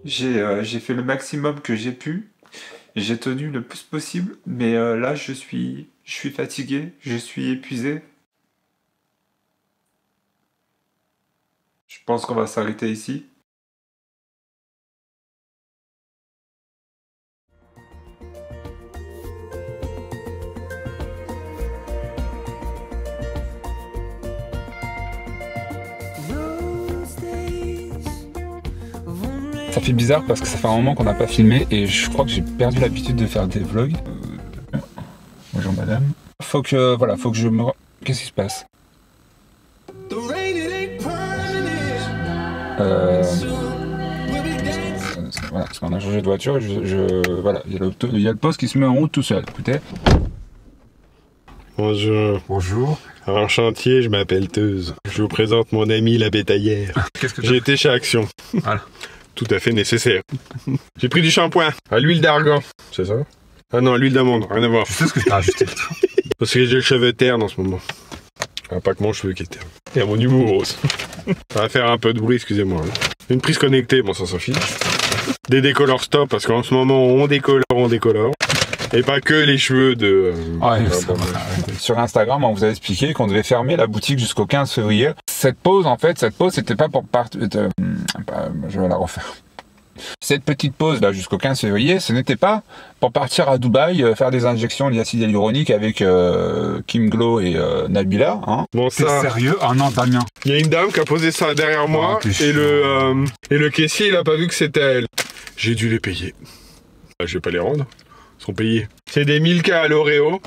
J'ai fait le maximum que j'ai pu. J'ai tenu le plus possible, mais là, je suis fatigué, je suis épuisé. Je pense qu'on va s'arrêter ici. Ça fait bizarre parce que ça fait un moment qu'on n'a pas filmé et je crois que j'ai perdu l'habitude de faire des vlogs. Bonjour madame. Faut que je me... Qu'est-ce qui se passe? Voilà, parce qu'on a changé de voiture, voilà, il y a le poste qui se met en route tout seul, écoutez. Bonjour. Bonjour. Alors, en chantier, je m'appelle Teuse. Je vous présente mon ami la bétaillère. Qu'est-ce que J'ai été chez Action. Voilà. Tout à fait nécessaire. J'ai pris du shampoing à l'huile d'argan. C'est ça? Ah non, l'huile d'amande, rien à voir. Je sais ce que t'as ajouté. Parce que j'ai le cheveu terne en ce moment. Ah, pas que mon cheveu qui est terne. Et mon humour aussi. Ça va faire un peu de bruit, excusez-moi. Une prise connectée, bon ça s'en fiche. Des décolores stop, parce qu'en ce moment on décolore. Et pas que les cheveux de... Sur Instagram, on vous a expliqué qu'on devait fermer la boutique jusqu'au 15 février. Cette pause, c'était pas pour partir... je vais la refaire. Cette petite pause là jusqu'au 15 février, ce n'était pas pour partir à Dubaï faire des injections d'acide hyaluronique avec Kim Glow et Nabila. Hein. Bon, T'es ça... sérieux? Ah non, Damien. Il y a une dame qui a posé ça derrière moi et le caissier il a pas vu que c'était à elle. J'ai dû les payer. Je vais pas les rendre. Ils sont payés. C'est des Milka à l'Oreo.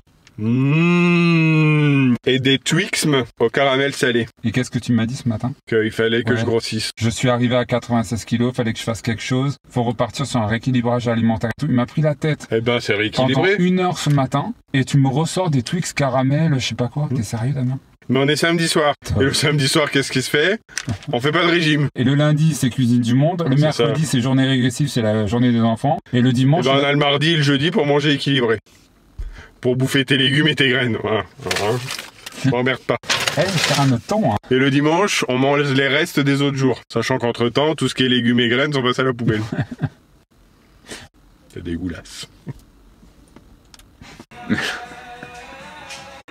Et des Twixm au caramel salé. Et qu'est-ce que tu m'as dit ce matin? Qu'il fallait que je grossisse. Je suis arrivé à 96 kilos, fallait que je fasse quelque chose. Faut repartir sur un rééquilibrage alimentaire. Il m'a pris la tête. Eh ben, c'est rééquilibré. Pendant 1 heure ce matin, et tu me ressors des Twix caramel, je sais pas quoi. T'es sérieux, Damien? Mais on est samedi soir. Et le samedi soir, qu'est-ce qui se fait? On fait pas de régime. Et le lundi, c'est cuisine du monde. Le mercredi, c'est journée régressive, c'est la journée des enfants. Et le dimanche... Et ben, on a le mardi et le jeudi pour manger équilibré. Pour bouffer tes légumes et tes graines. Voilà. M'emmerde pas. C'est un autre temps. Hein. Et le dimanche, on mange les restes des autres jours. Sachant qu'entre temps, tout ce qui est légumes et graines sont passés à la poubelle. C'est dégueulasse.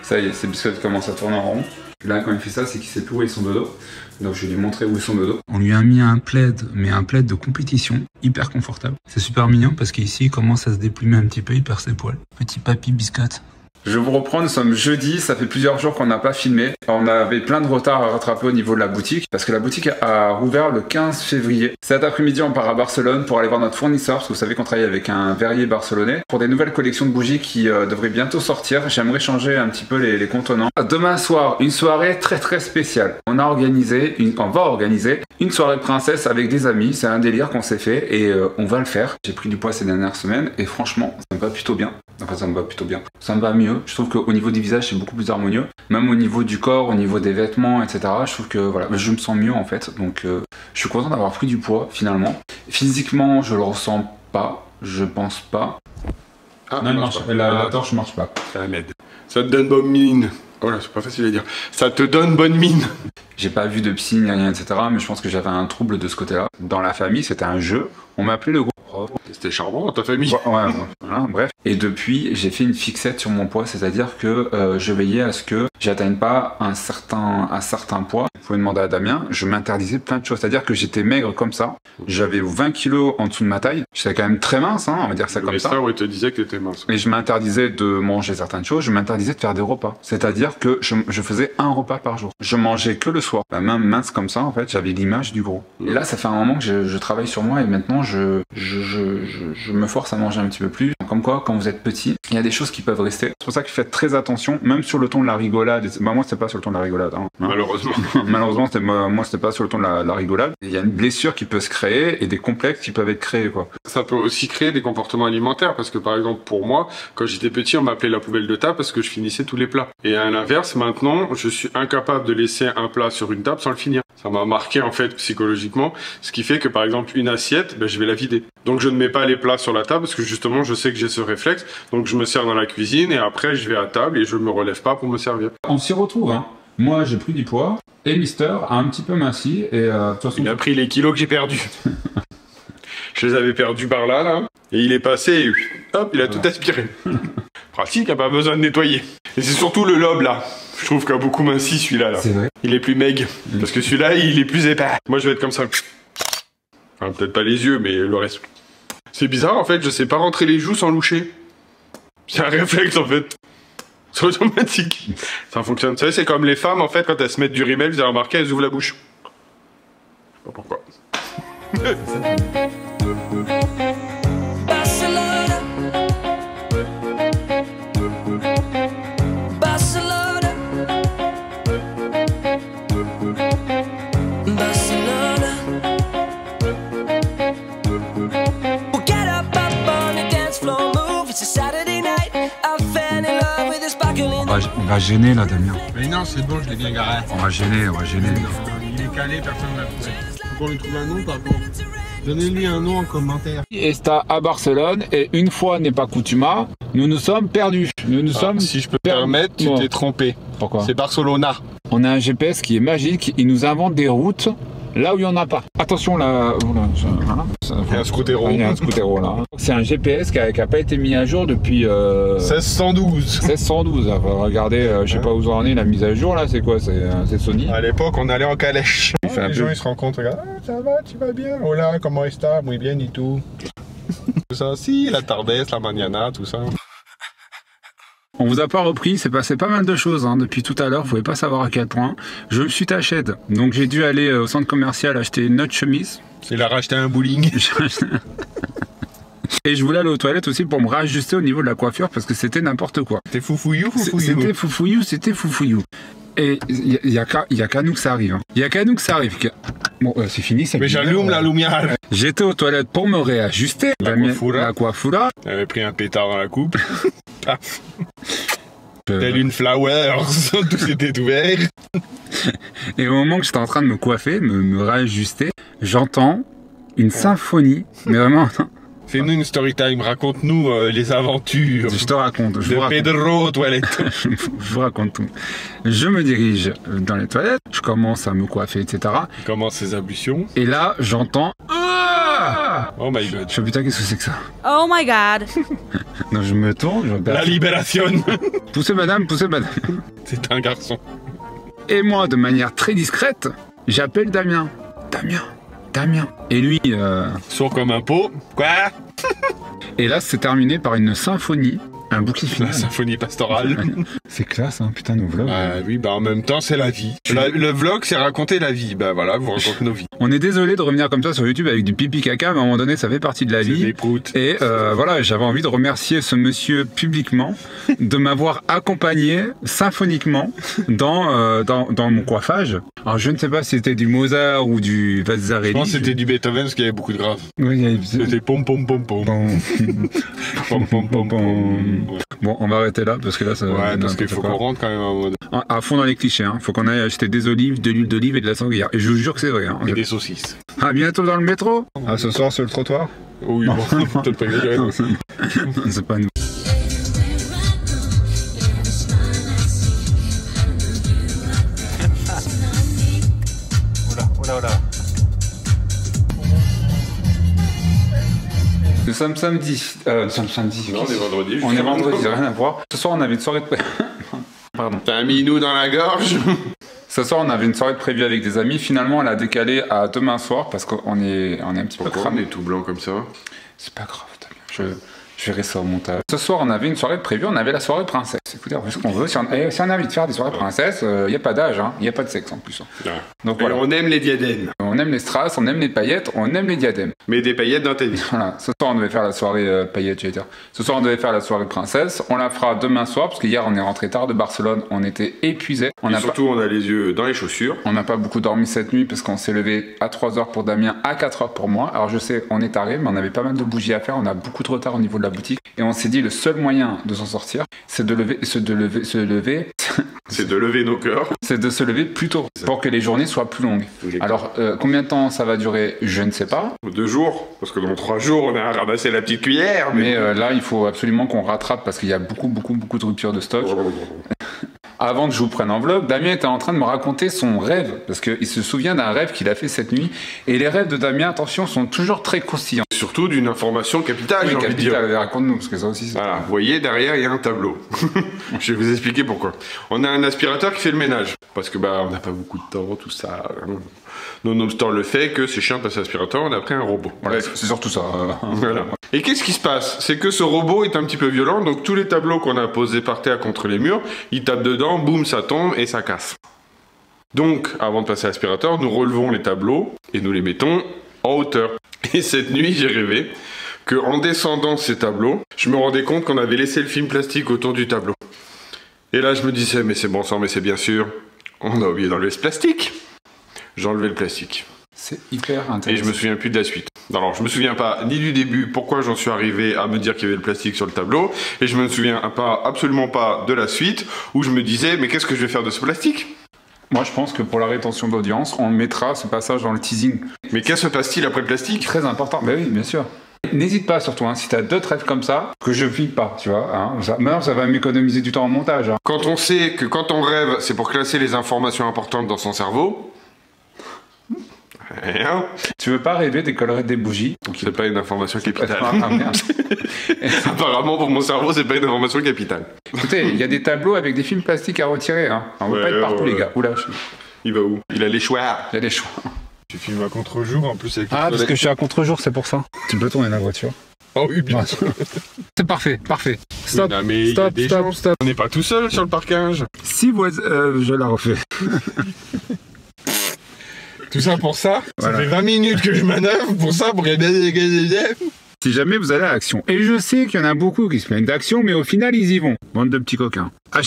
Ça y est, c'est Biscotte qui commence à tourner en rond. Là, quand il fait ça, c'est qu'il sait plus où est son dodo. Donc je vais lui montrer où est son dodo. On lui a mis un plaid, mais un plaid de compétition, hyper confortable. C'est super mignon parce qu'ici, il commence à se déplumer un petit peu, il perd ses poils. Petit papy Biscotte. Je vous reprends, nous sommes jeudi, ça fait plusieurs jours qu'on n'a pas filmé. On avait plein de retard à rattraper au niveau de la boutique, parce que la boutique a rouvert le 15 février. Cet après-midi, on part à Barcelone pour aller voir notre fournisseur, parce que vous savez qu'on travaille avec un verrier barcelonais, pour des nouvelles collections de bougies qui devraient bientôt sortir. J'aimerais changer un petit peu les contenants. Demain soir, une soirée très spéciale. On va organiser une soirée princesse avec des amis. C'est un délire qu'on s'est fait et on va le faire. J'ai pris du poids ces dernières semaines et franchement, ça me va plutôt bien. Enfin, ça me va plutôt bien. Ça me va mieux. Je trouve qu'au niveau du visage, c'est beaucoup plus harmonieux. Même au niveau du corps, au niveau des vêtements, etc. Je trouve que voilà, je me sens mieux en fait. Donc, je suis content d'avoir pris du poids finalement. Physiquement, je le ressens pas. Je pense pas. Ah, non, la torche marche pas. Ça m'aide. Ça te donne bonne mine. Oh là, c'est pas facile à dire. Ça te donne bonne mine. J'ai pas vu de psy ni rien, etc. Mais je pense que j'avais un trouble de ce côté-là. Dans la famille, c'était un jeu. On m'appelait le gros. C'était charmant dans ta famille. Voilà, bref. Et depuis, j'ai fait une fixette sur mon poids, c'est-à-dire que je veillais à ce que j'atteigne pas un certain poids. Vous pouvez demander à Damien, je m'interdisais plein de choses. C'est-à-dire que j'étais maigre comme ça. J'avais 20 kilos en dessous de ma taille. J'étais quand même très mince, hein, on va dire ça comme ça. Ça, ouais, te disait que t'étais mince. Et je m'interdisais de manger certaines choses, je m'interdisais de faire des repas. C'est-à-dire que je faisais un repas par jour. Je mangeais que le soir. Bah, même mince comme ça, en fait, j'avais l'image du gros. Et là, ça fait un moment que je travaille sur moi et maintenant, je me force à manger un petit peu plus. Comme quoi, quand vous êtes petit, il y a des choses qui peuvent rester. C'est pour ça que faites très attention, même sur le ton de la rigolade. Bah, moi, c'était pas sur le ton de la rigolade. Hein. Malheureusement. Malheureusement, moi, c'était pas sur le ton de la rigolade. Il y a une blessure qui peut se créer et des complexes qui peuvent être créés, quoi. Ça peut aussi créer des comportements alimentaires parce que, par exemple, pour moi, quand j'étais petit, on m'appelait la poubelle de table parce que je finissais tous les plats. Et à l'inverse, maintenant, je suis incapable de laisser un plat sur une table sans le finir. Ça m'a marqué, en fait, psychologiquement. Ce qui fait que, par exemple, une assiette, ben, je vais la vider. Donc, je ne mets pas les plats sur la table parce que, justement, je sais que j'ai ce réflexe. Donc, je me sers dans la cuisine et après, je vais à table et je me relève pas pour me servir. On s'y retrouve, hein. Moi, j'ai pris du poids et Mister a un petit peu minci et de toute façon... Il a pris les kilos que j'ai perdus. Je les avais perdus par là, là. Et il est passé et hop, il a tout aspiré. Pratique, il a pas besoin de nettoyer. Et c'est surtout le lobe, là. Je trouve qu'il a beaucoup minci, celui-là. Là. C'est vrai. Il est plus maigre. Parce que celui-là, il est plus épais. Moi, je vais être comme ça. Enfin, peut-être pas les yeux, mais le reste. C'est bizarre, en fait, je sais pas rentrer les joues sans loucher. C'est un réflexe, en fait. C'est automatique. Ça fonctionne. Vous savez, c'est comme les femmes, en fait, quand elles se mettent du rimel, vous avez remarqué, elles ouvrent la bouche. Je sais pas pourquoi. Barcelona, Barcelona, Barcelona. Well, get up on the dance floor, move. It's a Saturday night. I fell in love with a sparkling. On va gêner là, Damien. Mais non, c'est bon, je l'ai bien garé. On va gêner. Il est calé, personne ne l'a trouvé. Faut qu'on lui trouve un nom par contre. Donnez-lui un nom en commentaire. Esta à Barcelone et une fois n'est pas coutume, nous sommes perdus. Nous sommes. Si je peux me permettre, tu t'es trompé. Pourquoi? C'est Barcelona. On a un GPS qui est magique, il nous invente des routes là où il n'y en a pas. Attention là, Il y a un scootéro. Il y a un scootéro là. C'est un GPS qui n'a pas été mis à jour depuis 1612. 1612. Regardez, je sais pas où en est la mise à jour là, c'est quoi? C'est Sony. À l'époque, on allait en calèche. fait un Les peu- gens, ils se rencontrent, ils regardent, ah, ça va, tu vas bien? Hola, comment está? Muy bien et tout. Tout ça, si, la tardes, la mañana, tout ça. On vous a pas repris, c'est passé pas mal de choses hein, depuis tout à l'heure, vous pouvez pas savoir à quel point. Je me suis taché, donc j'ai dû aller au centre commercial acheter une autre chemise. Il a racheté un bowling. Et je voulais aller aux toilettes aussi pour me réajuster au niveau de la coiffure parce que c'était n'importe quoi. C'était foufouillou. C'était foufouillou. Et il y a qu'à nous que ça arrive. Il y a qu'à nous que ça arrive. Bon, c'est fini. Mais j'allume la lumière. J'étais aux toilettes pour me réajuster. La coiffura. J'avais pris un pétard dans la coupe. Paf. Telle une flowers. Tout était ouvert. Et au moment que j'étais en train de me coiffer, me réajuster, j'entends une symphonie. Mais vraiment, Fais-nous une story time. Raconte-nous les aventures. je te raconte. Je De vous raconte. Pedro aux toilettes. Je vous raconte tout. Je me dirige dans les toilettes, je commence à me coiffer, etc. Comment ses ablutions? Et là, j'entends. Ah Oh my god. je fais putain, qu'est-ce que c'est que ça? Oh my god. Donc je me tourne, je La regarde. libération. Poussez madame, poussez madame. C'est un garçon. Et moi, de manière très discrète, j'appelle Damien. Damien. Et lui, Sourd comme un pot. Quoi? et là, c'est terminé par une symphonie, un bouquet La final. symphonie pastorale. C'est classe, hein, putain, nos vlogs. Oui, bah en même temps, c'est la vie. Le vlog, c'est raconter la vie. Bah voilà, vous racontez nos vies. On est désolé de revenir comme ça sur YouTube avec du pipi caca, mais à un moment donné, ça fait partie de la C'est vie. des proutes. Et voilà, j'avais envie de remercier ce monsieur publiquement de m'avoir accompagné symphoniquement dans mon coiffage. Alors je ne sais pas si c'était du Mozart ou du Vazzarelli. Je pense que c'était du Beethoven parce qu'il y avait beaucoup de graves. Oui, il y avait- C'était pom pom pom pom. Bon. Pom pom pom pom. Bon, on va arrêter là parce que là, ça. Ouais, parce qu'il n'importe faut quoi. qu'on rentre quand même en mode. À fond dans les clichés. Hein. Faut qu'on aille acheter des olives, de l'huile d'olive et de la sanglière. Et je vous jure que c'est vrai. Hein. Et des saucisses. À bientôt dans le métro. À ce soir sur le trottoir. Oui, bon, peut-être pas exagéré. Non, c'est pas nous. Oula. Nous sommes samedi. Nous sommes samedi. Non, on est vendredi. On est vendredi, rien à voir. Ce soir, on avait une soirée de Pardon. T'as un minou dans la gorge. Ce soir, on avait une soirée prévue avec des amis. Finalement, on l'a décalée à demain soir parce qu'on est un petit peu Pourquoi on cramé. est tout blanc comme ça? C'est pas grave, Damien. Je verrai ça au montage. Ce soir, on avait une soirée prévue. On avait la soirée princesse. Écoutez, on fait ce qu'on veut. Si on a envie de faire des soirées princesses, il n'y a pas d'âge. Il n'y a pas de sexe en plus. Donc voilà. On aime les diadèmes. On aime les strass, on aime les paillettes, on aime les diadèmes. Mais des paillettes dans ta vie. Voilà, ce soir on devait faire la soirée paillettes, j'allais dire. Ce soir on devait faire la soirée princesse. On la fera demain soir parce qu'hier on est rentré tard de Barcelone, on était épuisés. Et surtout, on a les yeux dans les chaussures. On n'a pas beaucoup dormi cette nuit parce qu'on s'est levé à 3h pour Damien, à 4h pour moi. Alors je sais, on est taré, mais on avait pas mal de bougies à faire, on a beaucoup de retard au niveau de la boutique. Et on s'est dit le seul moyen de s'en sortir, c'est de se lever C'est de lever nos cœurs. c'est de se lever plus tôt pour que les journées soient plus longues. Alors combien de temps ça va durer, je ne sais pas. 2 jours. Parce que dans 3 jours, on a ramassé la petite cuillère. Mais là, il faut absolument qu'on rattrape parce qu'il y a beaucoup de ruptures de stock. Avant que je vous prenne en vlog, Damien était en train de me raconter son rêve parce qu'il se souvient d'un rêve qu'il a fait cette nuit. Et les rêves de Damien, attention, sont toujours très croustillants. surtout d'une information capitale, j'ai envie de dire. Raconte-nous, parce que ça aussi... Voilà, vous voyez, derrière, il y a un tableau. Je vais vous expliquer pourquoi. On a un aspirateur qui fait le ménage, parce que bah on n'a pas beaucoup de temps, tout ça. Nonobstant le fait que c'est chiant de passer aspirateur, on a pris un robot. Ouais, c'est surtout ça. Voilà. Et qu'est-ce qui se passe? C'est que ce robot est un petit peu violent, donc tous les tableaux qu'on a posés par terre contre les murs, il tape dedans, boum, ça tombe et ça casse. Donc, avant de passer à l'aspirateur, nous relevons les tableaux et nous les mettons en hauteur. Et cette nuit, j'ai rêvé que en descendant ces tableaux, je me rendais compte qu'on avait laissé le film plastique autour du tableau. Et là, je me disais, mais c'est bon sang, mais c'est bien sûr, on a oublié d'enlever ce plastique. J'ai enlevé le plastique. C'est hyper intéressant. Et je me souviens plus de la suite. Alors, je me souviens pas ni du début, pourquoi j'en suis arrivé à me dire qu'il y avait le plastique sur le tableau, et je me souviens absolument pas de la suite, où je me disais, mais qu'est-ce que je vais faire de ce plastique? Moi, je pense que pour la rétention d'audience, on mettra ce passage dans le teasing. Mais qu'est-ce que se passe-t-il après le plastique? Très important. Ben oui, bien sûr. N'hésite pas surtout, hein, si tu as d'autres rêves comme ça, que je filme pas, tu vois. Hein, maintenant, ça va m'économiser du temps en montage. Hein. Quand on sait que quand on rêve, c'est pour classer les informations importantes dans son cerveau. Hein? Tu veux pas rêver décollerer des bougies? C'est pas une information capitale. Ah merde. Apparemment, pour mon cerveau, c'est pas une information capitale. Écoutez, il y a des tableaux avec des films plastiques à retirer. Hein. On va pas être partout, les gars. Oula, il va où? Il a les choix. Il y a des choix. Tu filmes à contre-jour en plus avec. Ah, parce que je suis à contre-jour, c'est pour ça. Tu peux tourner la voiture. Oh oui, bien sûr. C'est parfait, parfait. Stop, non, mais stop, il y a des stop, gens. stop. On n'est pas tout seul sur le parking. Si vous... je la refais. Tout ça pour ça? Voilà. Ça fait 20 minutes que je manœuvre pour ça, pour gagner. Si jamais vous allez à Action. Et je sais qu'il y en a beaucoup qui se plaignent d'Action, mais au final, ils y vont. Bande de petits coquins. Ah,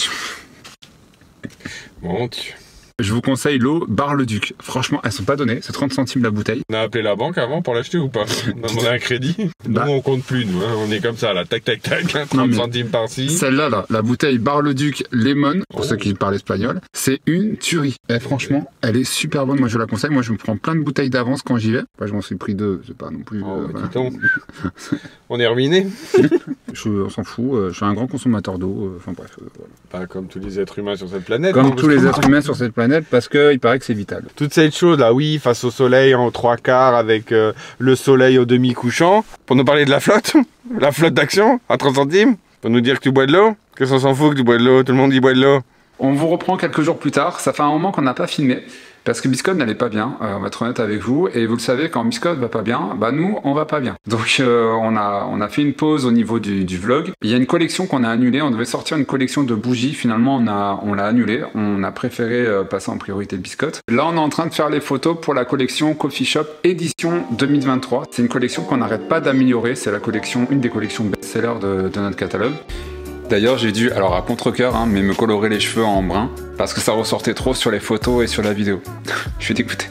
Mon Dieu. Je vous conseille l'eau Bar-le-Duc. Franchement, elles sont pas données. C'est 30 centimes la bouteille. On a appelé la banque avant pour l'acheter ou pas? On a demandé un crédit? Bah. Nous, on compte plus, nous. Hein. On est comme ça, là. Tac, tac, tac. 30 Non, mais centimes par-ci. Celle-là, là, la bouteille Bar-le-Duc Lemon, pour ceux qui parlent espagnol, c'est une tuerie. Et franchement, elle est super bonne. Moi, je la conseille. Moi, je me prends plein de bouteilles d'avance quand j'y vais. Moi, je m'en suis pris 2. C'est pas non plus... Dis donc. On est ruiné. On s'en fout. Je suis un grand consommateur d'eau. Enfin bref, voilà. Pas comme tous les êtres humains sur cette planète. Comme tous les êtres humains sur cette planète, parce qu'il paraît que c'est vital. Toute cette chose là, oui, face au soleil en 3/4 avec le soleil au demi-couchant. Pour nous parler de la flotte d'Action à 30 centimes. Pour nous dire que tu bois de l'eau. Qu'est-ce qu'on s'en fout que tu bois de l'eau? Tout le monde dit bois de l'eau. On vous reprend quelques jours plus tard. Ça fait un moment qu'on n'a pas filmé. Parce que Biscotte n'allait pas bien, on va être honnête avec vous, et vous le savez, quand Biscotte va pas bien, bah nous, on va pas bien. Donc on a fait une pause au niveau du vlog. Il y a une collection qu'on a annulée, on devait sortir une collection de bougies, finalement on l'a annulée, on a préféré passer en priorité Biscotte. Là on est en train de faire les photos pour la collection Coffee Shop édition 2023. C'est une collection qu'on n'arrête pas d'améliorer, c'est une des collections best-sellers de notre catalogue. D'ailleurs, j'ai dû, alors à contre-cœur, hein, mais me colorer les cheveux en brun, parce que ça ressortait trop sur les photos et sur la vidéo. Je suis dégoûté.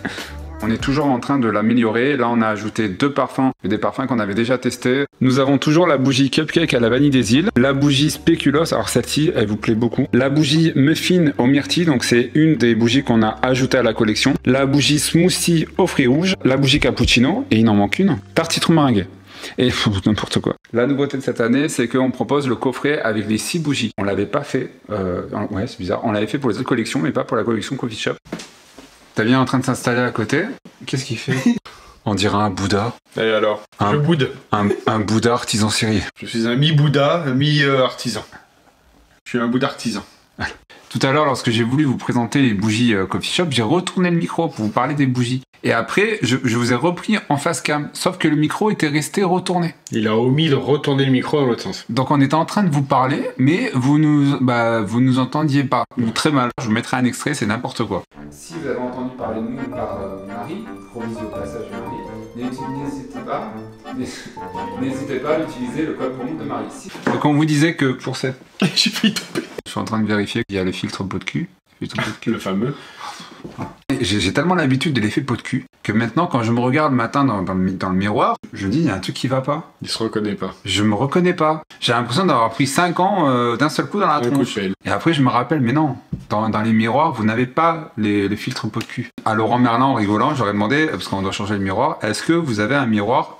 On est toujours en train de l'améliorer. Là, on a ajouté 2 parfums, des parfums qu'on avait déjà testés. Nous avons toujours la bougie Cupcake à la vanille des îles, la bougie Speculoos, alors celle-ci, elle vous plaît beaucoup. La bougie Muffin au myrtille, donc c'est une des bougies qu'on a ajoutées à la collection. La bougie Smoothie aux fruits rouges, la bougie Cappuccino, et il en manque une, tarte citron meringuée. Et n'importe quoi. La nouveauté de cette année, c'est qu'on propose le coffret avec les 6 bougies. On l'avait pas fait, ouais c'est bizarre, on l'avait fait pour les autres collections, mais pas pour la collection Coffee Shop. T'as bien en train de s'installer à côté. Qu'est-ce qu'il fait? On dirait un Bouddha. Et alors? Je boude. Un Bouddha artisan serrurier. Je suis un mi-Bouddha, mi-artisan. Je suis un Bouddha artisan. Tout à l'heure, lorsque j'ai voulu vous présenter les bougies Coffee Shop, j'ai retourné le micro pour vous parler des bougies. Et après, je vous ai repris en face cam, sauf que le micro était resté retourné. Il a omis de retourner le micro dans l'autre sens. Donc on était en train de vous parler, mais vous nous entendiez pas, ou très mal. Je vous mettrai un extrait, c'est n'importe quoi. Si vous avez entendu parler de nous par Marie, gros bisous au passage de Marie, n'hésitez pas à utiliser le code promo de Marie. Donc on vous disait que pour cette... J'ai failli tomber. Je suis en train de vérifier qu'il y a le filtre pot de cul. Le fameux. J'ai tellement l'habitude de l'effet pot de cul que maintenant, quand je me regarde le matin dans le miroir, je me dis, il y a un truc qui va pas. Il se reconnaît pas. Je me reconnais pas. J'ai l'impression d'avoir pris 5 ans d'un seul coup dans la tronche. Et après, je me rappelle, mais non, dans les miroirs, vous n'avez pas les filtres pot de cul. À Laurent Merlin, en rigolant, j'aurais demandé, parce qu'on doit changer le miroir, est-ce que vous avez un miroir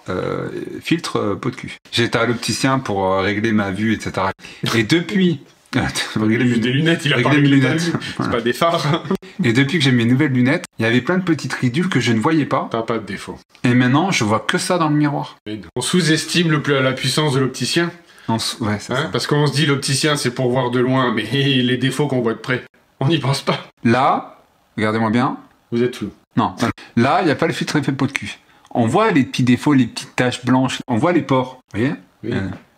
filtre pot de cul? J'ai été à l'opticien pour régler ma vue, etc. Et depuis... des lunettes, il a pas réglé ta vue. C'est pas des phares. Et depuis que j'ai mes nouvelles lunettes, il y avait plein de petites ridules que je ne voyais pas. T'as pas de défaut. Et maintenant, je vois que ça dans le miroir. On sous-estime la puissance de l'opticien. Ouais, c'est ça. Parce qu'on se dit l'opticien c'est pour voir de loin, mais les défauts qu'on voit de près, on n'y pense pas. Là, regardez-moi bien. Vous êtes flou. Non, là, il n'y a pas le filtre effet peau de cul. On voit les petits défauts, les petites taches blanches. On voit les pores. Vous voyez? Oui.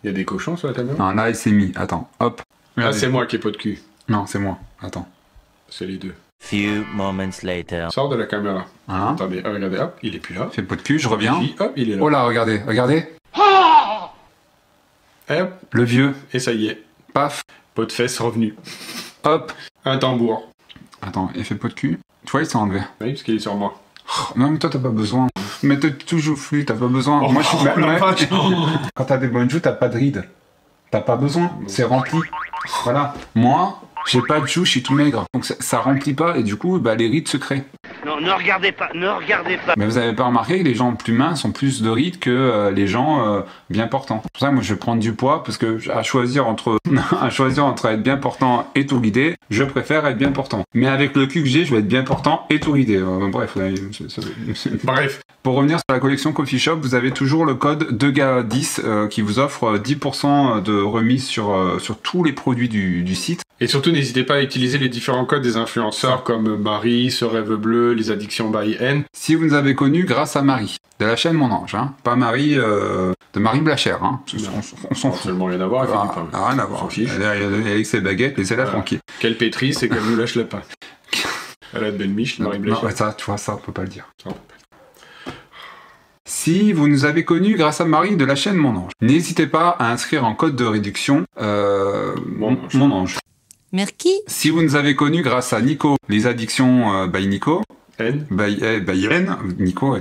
Il y a des cochons sur la caméra. Non, là, il s'est mis. Attends, hop. Ah, Regardez. c'est moi qui ai pas de cul. Non, c'est moi. Attends. C'est les deux. Few moments later. Sors de la caméra. Hein? Attendez, regardez, hop, il est plus là. Fait peau de cul, je reviens. Puis, hop, il est là. Oh là, regardez, regardez. Hop, Le vieux. et ça y est. Paf. Peau de fesse revenu. Hop. Un tambour. Attends, effet peau de cul. Tu vois, il s'est enlevé. Oui, parce qu'il est sur moi. Oh, non, mais toi, t'as pas besoin. Mais t'es toujours flou, t'as pas besoin. Oh, Moi, je suis. la vache. Quand t'as des bonnes joues, t'as pas de rides. T'as pas besoin. C'est rempli. Voilà. Moi, j'ai pas de joues, je suis tout maigre. Donc ça remplit pas et du coup, bah, les rides se créent. Non, ne regardez pas, ne regardez pas. Mais vous avez pas remarqué que les gens plus minces ont plus de rides que les gens bien portants. C'est pour ça que moi je vais prendre du poids parce que à choisir entre être bien portant et tout ridé, je préfère être bien portant. Mais avec le cul que j'ai, je vais être bien portant et tout ridé. Bref. Bref. Pour revenir sur la collection Coffee Shop, vous avez toujours le code 2GA10 qui vous offre 10% de remise sur tous les produits du site. Et surtout, n'hésitez pas à utiliser les différents codes des influenceurs comme Marie, Ce Rêve Bleu, les addictions by N. Si vous nous avez connus grâce à Marie, de la chaîne Mon Ange, hein, pas Marie de Marie Blachère, hein, on s'en fout. Absolument rien à voir, elle fait du pain. Rien à On voir. s'en fiche. Elle est avec ses baguettes, laissez-la tranquille. Quelle pétrice et qu'elle nous lâche le pain. Elle a de belles miches, Marie Non, Blachère. ouais, ça, tu vois, ça, on peut pas le dire. Ça, on peut pas. Si vous nous avez connus grâce à Marie de la chaîne Mon Ange, n'hésitez pas à inscrire en code de réduction Mon Ange. Merci. Si vous nous avez connus grâce à Nico, les addictions by Nico, N. by N, Nico,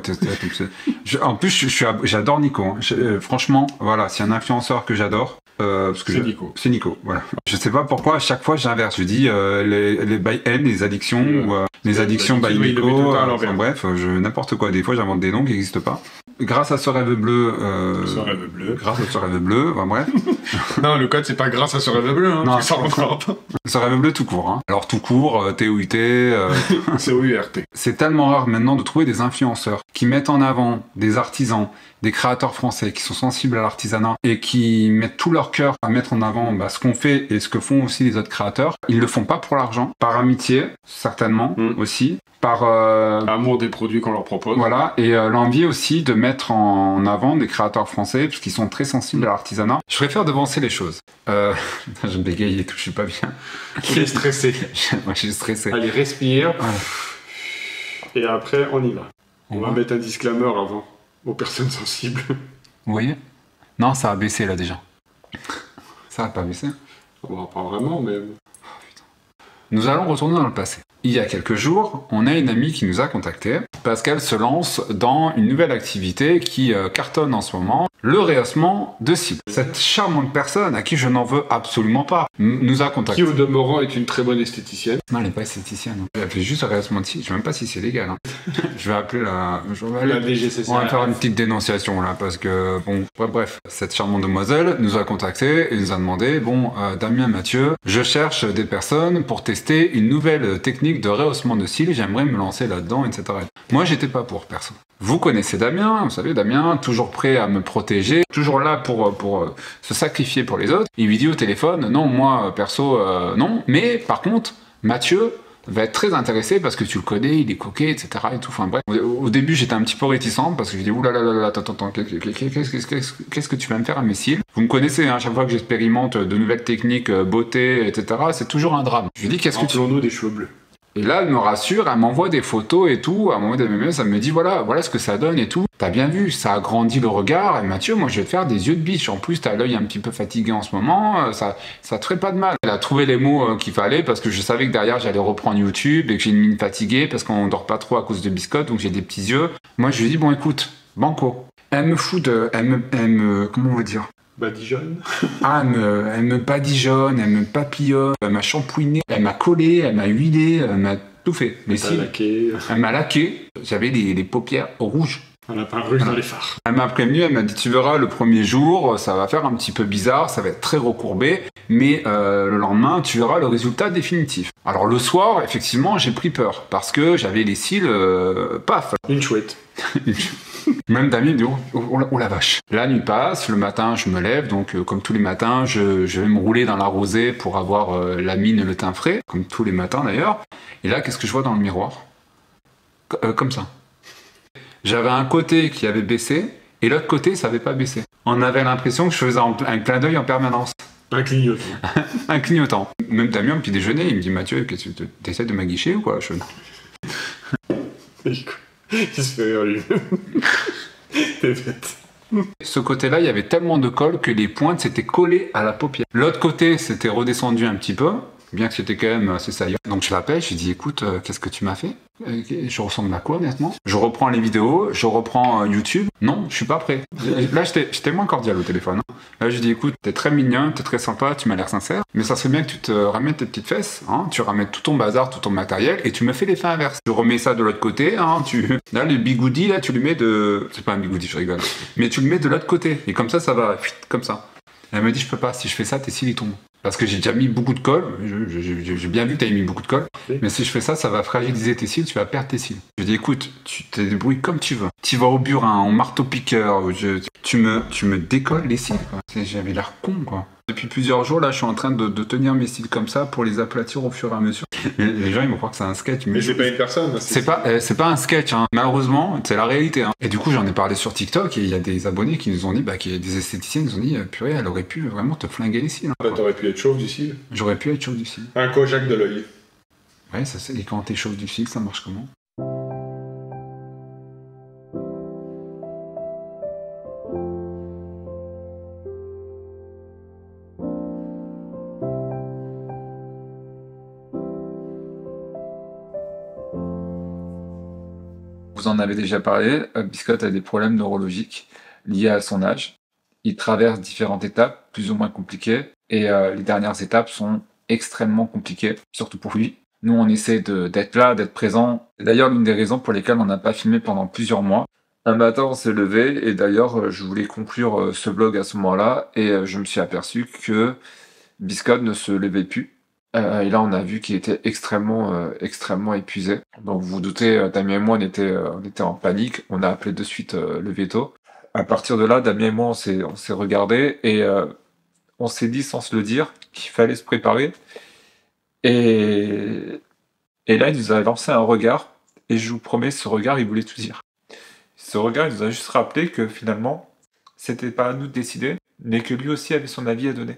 en plus j'adore Nico. Hein. Franchement, voilà, c'est un influenceur que j'adore. C'est Nico. C'est Nico, voilà. Je sais pas pourquoi à chaque fois j'inverse. Je dis les by N, les addictions, ou les addictions by il le met tout Nico. le temps à l'envers. Enfin, bref, n'importe quoi. Des fois j'invente des noms qui n'existent pas. Grâce à Ce Rêve Bleu. Ce Rêve Bleu. Grâce à Ce Rêve Bleu, enfin, bref. Non, le code c'est pas grâce à Ce Rêve Bleu, hein, Non, parce que ça rentrera pas. Ce Rêve Bleu tout court. Hein. Alors tout court, TOUT. C'est OURT. C'est tellement rare maintenant de trouver des influenceurs qui mettent en avant des artisans, des créateurs français qui sont sensibles à l'artisanat et qui mettent tout leur cœur à mettre en avant ce qu'on fait et ce que font aussi les autres créateurs. Ils le font pas pour l'argent, par amitié, certainement aussi, par Amour des produits qu'on leur propose. voilà, et l'envie aussi de mettre en avant des créateurs français parce qu'ils sont très sensibles à l'artisanat. Je préfère devancer les choses. Je me bégaye et tout, je suis pas bien. Il est stressé. Moi, je suis stressé. Allez, respire. Ouais. Et après, on y va. On va va. mettre un disclaimer avant, aux personnes sensibles. Vous voyez? Non, ça a baissé là déjà. Ça a pas baissé. Bon, pas vraiment, mais... Nous allons retourner dans le passé. Il y a quelques jours, on a une amie qui nous a contactés parce qu'elle se lance dans une nouvelle activité qui cartonne en ce moment, le rehaussement de cils. Cette charmante personne, à qui je n'en veux absolument pas, nous a Qui contactés. au demeurant est une très bonne esthéticienne. Non, elle n'est pas esthéticienne. Je vais appeler juste le rehaussement de cils. Je ne sais même pas si c'est légal. Hein. Je vais appeler la... La DGCCRF. On va faire une petite dénonciation là, parce que, bon, bref. Cette charmante demoiselle nous a contacté et nous a demandé, bon, Damien Mathieu, je cherche des personnes pour tester une nouvelle technique de rehaussement de cils, j'aimerais me lancer là-dedans, etc. Moi, j'étais pas pour, perso. Vous connaissez Damien, vous savez, Damien, toujours prêt à me protéger, toujours là pour se sacrifier pour les autres. Il lui dit au téléphone, non, moi, perso, non. Mais, par contre, Mathieu va être très intéressé parce que tu le connais, il est coquet, etc. et tout. Enfin bref, au début j'étais un petit peu réticente parce que je dis oulala, attends, qu'est-ce que tu vas me faire à mes cils? Vous me connaissez, hein, chaque fois que j'expérimente de nouvelles techniques, beauté, etc. c'est toujours un drame. Je lui dis qu'est-ce que tu... Rappelons-nous des cheveux bleus. Et là, elle me rassure, elle m'envoie des photos et tout, elle m'envoie des memes, ça me dit voilà ce que ça donne et tout. T'as bien vu, ça agrandit le regard, et Mathieu, moi je vais te faire des yeux de biche. En plus, t'as l'œil un petit peu fatigué en ce moment, ça te ferait pas de mal. Elle a trouvé les mots qu'il fallait parce que je savais que derrière j'allais reprendre YouTube et que j'ai une mine fatiguée parce qu'on dort pas trop à cause de biscottes, donc j'ai des petits yeux. Moi je lui dis bon écoute, banco. Elle me fout de... Elle me comment on va dire? Badigeonne. Ah, elle me badigeonne, elle me papillonne, elle m'a shampouiné, elle m'a collé, elle m'a huilé, elle m'a tout fait. Mais si, Laqué. elle m'a laqué, j'avais les paupières rouges. On n'a pas un russe dans les phares. Elle m'a prévenu, elle m'a dit tu verras le premier jour, ça va faire un petit peu bizarre, ça va être très recourbé, mais le lendemain tu verras le résultat définitif. Alors le soir, effectivement, j'ai pris peur parce que j'avais les cils paf. Une chouette. Même Damien me dit oh la vache. La nuit passe, le matin je me lève, donc comme tous les matins, je vais me rouler dans la rosée pour avoir la mine et le teint frais, comme tous les matins d'ailleurs. Et là, qu'est-ce que je vois dans le miroir? Comme ça. J'avais un côté qui avait baissé et l'autre côté ça avait pas baissé. On avait l'impression que je faisais un clin d'œil en permanence. Un clignotant. Un clignotant. Même Damien, petit déjeuner, il me dit Mathieu, qu'est-ce que t'essaies de m'aguicher ou quoi? Il se fait rire lui-même. T'es bête. Ce côté-là, il y avait tellement de colle que les pointes s'étaient collées à la paupière. L'autre côté s'était redescendu un petit peu, bien que c'était quand même assez saillant. Donc je l'appelle, je lui dis écoute, qu'est-ce que tu m'as fait? Je ressemble à quoi honnêtement? Je reprends les vidéos, je reprends YouTube. Non, je suis pas prêt. Là, j'étais moins cordial au téléphone. Hein. Là, je lui dis écoute, t'es très mignon, t'es très sympa, tu m'as l'air sincère, mais ça serait bien que tu te ramènes tes petites fesses, hein, tu ramènes tout ton bazar, tout ton matériel, et tu me fais l'effet inverse. Je remets ça de l'autre côté, hein, là, le bigoudi, là, tu le mets de... C'est pas un bigoudi, je rigole. Mais tu le mets de l'autre côté, et comme ça va, comme ça. Elle me dit je peux pas, si je fais ça, tes cils ils tombent. Parce que j'ai déjà mis beaucoup de colle, j'ai bien vu que tu avais mis beaucoup de colle, mais si je fais ça, ça va fragiliser tes cils, tu vas perdre tes cils. Je dis écoute, tu te débrouilles comme tu veux. Tu vas au burin, en marteau-piqueur, tu me décolles les cils, quoi. J'avais l'air con, quoi. Depuis plusieurs jours, là, je suis en train de tenir mes cils comme ça pour les aplatir au fur et à mesure. Les gens, ils vont croire que c'est un sketch. Mais c'est pas une personne. C'est pas un sketch, hein. Malheureusement, c'est la réalité. Hein. Et du coup, j'en ai parlé sur TikTok et il y a des abonnés qui nous ont dit, qu'il y a des esthéticiens qui nous ont dit, purée, elle aurait pu vraiment te flinguer les cils. Hein, t'aurais pu être chauve du cil. J'aurais pu être chauve du cil. Un Kojak de l'œil. Ouais, ça c'est. Et quand t'es chauve du cil, ça marche comment? Vous en avez déjà parlé, Biscotte a des problèmes neurologiques liés à son âge. Il traverse différentes étapes, plus ou moins compliquées, et les dernières étapes sont extrêmement compliquées, surtout pour lui. Nous, on essaie d'être là, d'être présent. D'ailleurs, l'une des raisons pour lesquelles on n'a pas filmé pendant plusieurs mois. Un matin, on s'est levé, et d'ailleurs, je voulais conclure ce vlog à ce moment-là, et je me suis aperçu que Biscotte ne se levait plus. Et là, on a vu qu'il était extrêmement épuisé. Donc, vous vous doutez, Damien et moi, on était en panique. On a appelé de suite le veto. À partir de là, Damien et moi, on s'est regardé et on s'est dit, sans se le dire, qu'il fallait se préparer. Et là, il nous a lancé un regard. Et je vous promets, ce regard, il voulait tout dire. Ce regard, il nous a juste rappelé que finalement, c'était pas à nous de décider, mais que lui aussi avait son avis à donner.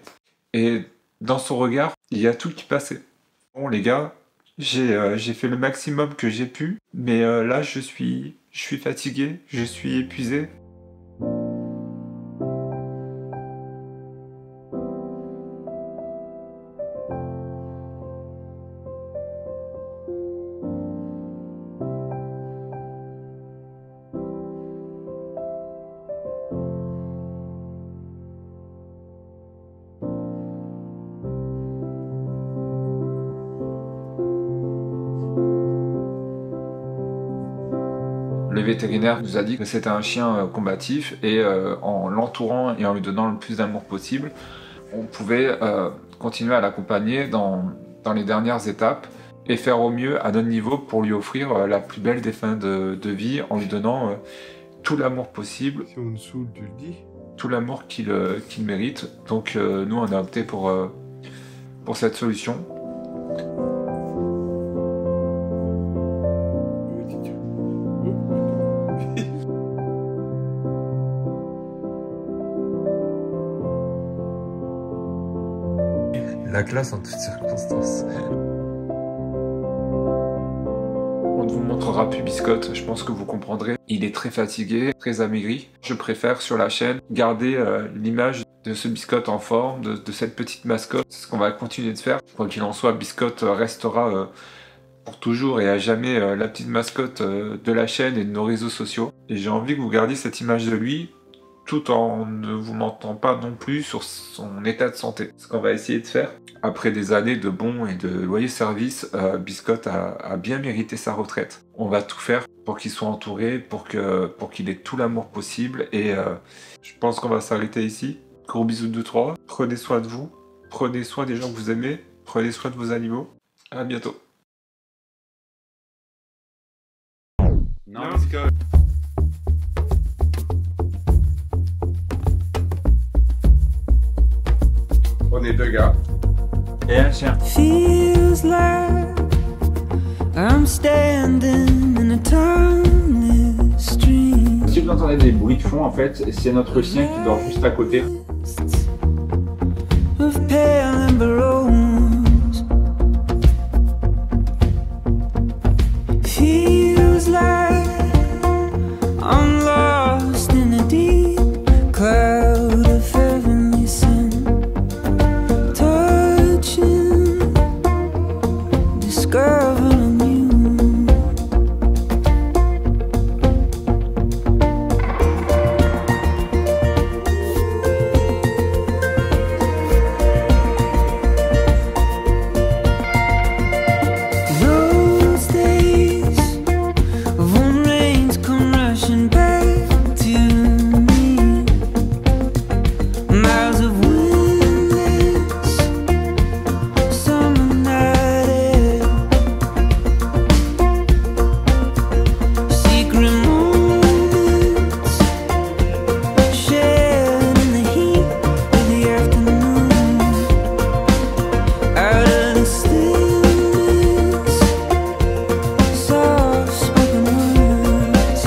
Et dans son regard, il y a tout qui passait. Bon les gars, j'ai fait le maximum que j'ai pu, mais là je suis fatigué, je suis épuisé. Le vétérinaire nous a dit que c'était un chien combatif et en l'entourant et en lui donnant le plus d'amour possible, on pouvait continuer à l'accompagner dans les dernières étapes et faire au mieux à notre niveau pour lui offrir la plus belle des fins de vie en lui donnant tout l'amour possible. Si on me saoule, tu le dis. Tout l'amour qu'il mérite. Donc nous on a opté pour cette solution. La classe en toutes circonstances. On ne vous montrera plus Biscotte, je pense que vous comprendrez. Il est très fatigué, très amaigri. Je préfère sur la chaîne garder l'image de ce Biscotte en forme, de cette petite mascotte. C'est ce qu'on va continuer de faire. Quoi qu'il en soit, Biscotte restera pour toujours et à jamais la petite mascotte de la chaîne et de nos réseaux sociaux. Et j'ai envie que vous gardiez cette image de lui tout en ne vous mentant pas non plus sur son état de santé. Ce qu'on va essayer de faire, après des années de bons et de loyaux services, Biscotte a bien mérité sa retraite. On va tout faire pour qu'il soit entouré, pour qu'il ait tout l'amour possible, et je pense qu'on va s'arrêter ici. Gros bisous de 3, prenez soin de vous, prenez soin des gens que vous aimez, prenez soin de vos animaux, à bientôt. Non, Biscotte. On est deux gars. Et un chien. Feels like I'm standing in a timeless dream. Si vous entendez des bruits de fond, en fait, c'est notre chien qui dort juste à côté. Of pale and balloons. Feels like I'm lost in a deep cloud of heavenly sun. Touching, discovering you. Those days of when rains come rushing back to me. Miles of windless summer night air. Secret moments shared in the heat of the afternoon. Out of the stillness, soft spoken words.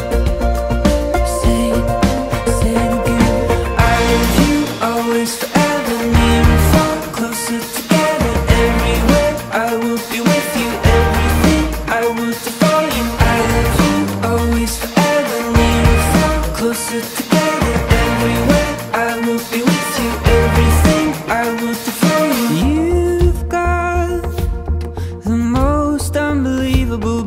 Say it again. I love you always, forever, near and far, closer together. Everywhere I will be with you. Everything I will do for you. I love you always, forever, near and far, closer together. Everywhere I will be with you. Everything I will do for you. You've got the most unbelievable